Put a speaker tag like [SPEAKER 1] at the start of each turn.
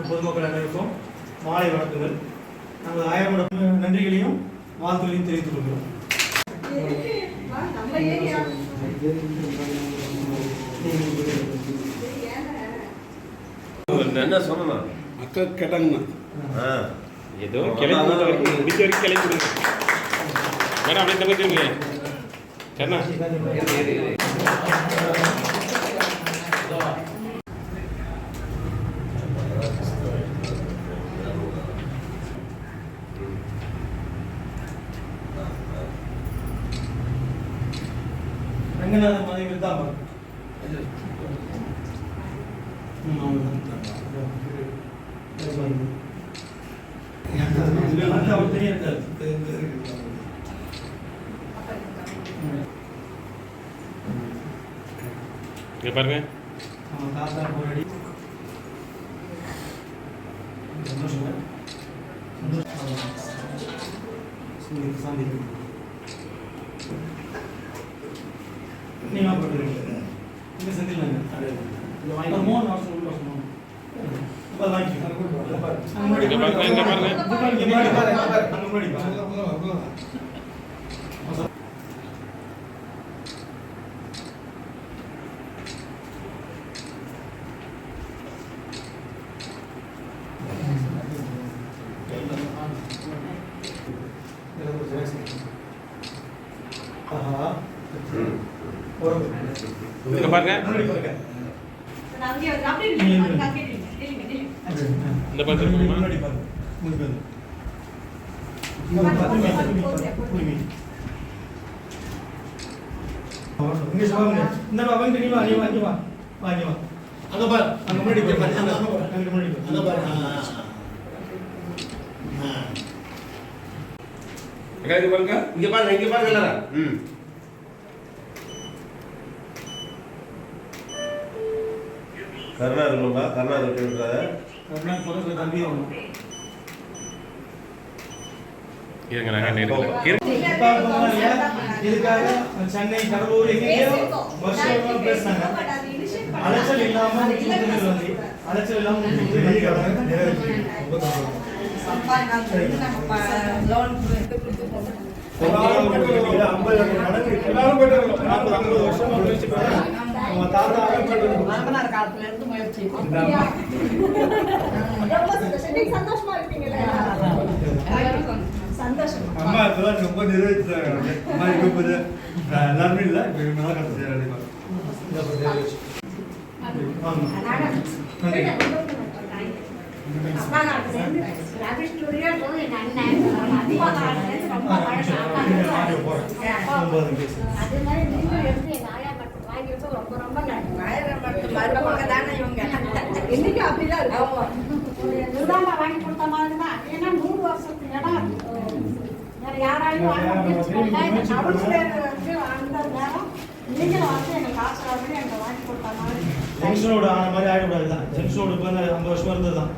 [SPEAKER 1] பொதுமக்கள் அனைவருக்கும் மாலை வணக்கங்கள். நமது ஆயிரம் நன்றிகளையும் வாழ்த்துக்களையும் தெரிவித்துக் கொள்கிறோம்.
[SPEAKER 2] என்ன சொன்னா
[SPEAKER 3] அக்கா கேட்டாங்கண்ணா
[SPEAKER 4] ஏதோ கிளை முடிச்ச வரைக்கும் கிளை கொடுங்க மேடம். அப்படியே தங்கச்சிருங்க கண்ணா.
[SPEAKER 1] ரங்கநாதன் மனைவி தான்
[SPEAKER 4] பாருங்க
[SPEAKER 1] தாத்தா போராடி சந்தோஷம் சாந்தி நீங்க போட்டுருக்கீங்க இந்த செந்தில் மூணு வருஷம் உள்ள சொன்னோம்.
[SPEAKER 4] பாருங்க இந்த பாத்து முன்னாடி பாருங்க.
[SPEAKER 1] இங்க சொல்லுங்க. இந்த வாங்க நீ வா வாங்க வா. அங்க பாரு. அங்க முன்னாடி போய் பாரு. அங்க முன்னாடி போய். அங்க பாரு.
[SPEAKER 2] இங்க பாருங்க எல்லாரும். கருணா இருக்குங்களா? கருணா இருக்குன்றத
[SPEAKER 1] கருணா பக்கத்துல தம்பி வரணும்.
[SPEAKER 4] இருங்க நாங்க
[SPEAKER 1] இதுக்காக சென்னை கடலூர் எங்கேயோ வருஷமா பேசினாங்க. அலைச்சல் இல்லாம அலைச்சல் இல்லாம
[SPEAKER 5] காலத்துல இருந்து முயற்சி சந்தோஷமா இருப்பீங்களா? சந்தோஷம்.
[SPEAKER 3] அம்மா இப்பதான் ரொம்ப நிறைவேற்றாங்க. அம்மா இப்ப எல்லாருமே இல்லை. இப்ப நல்லா கட்ட செய்யறாங்க.
[SPEAKER 5] அப்பா காலத்துல இருந்து ரவி ஸ்டுடியோ எங்க அண்ணன் அப்பா காலத்துல இருந்து ரொம்ப அது மாதிரி நீங்களும் எடுத்து எங்க ஆயா மட்டும் வாங்கி வச்சு ரொம்ப ரொம்ப மருமக தானே இவங்க இன்னைக்கு அப்படிதான் இருக்கும். நிர்வாகமா வாங்கி கொடுத்த மாதிரி தான். ஏன்னா 100 வருஷத்துக்கு இடம் வேற யாராலையும் வாங்க முடியாது. அந்த நேரம் நீங்களும் வந்து எங்க காசு எங்க வாங்கி கொடுத்த மாதிரி
[SPEAKER 1] ஜென்ஷனோட ஆன மாதிரி ஆயிடக்கூடாது தான். ஜென்ஷனோட 50 வருஷம் இருந்தது தான்.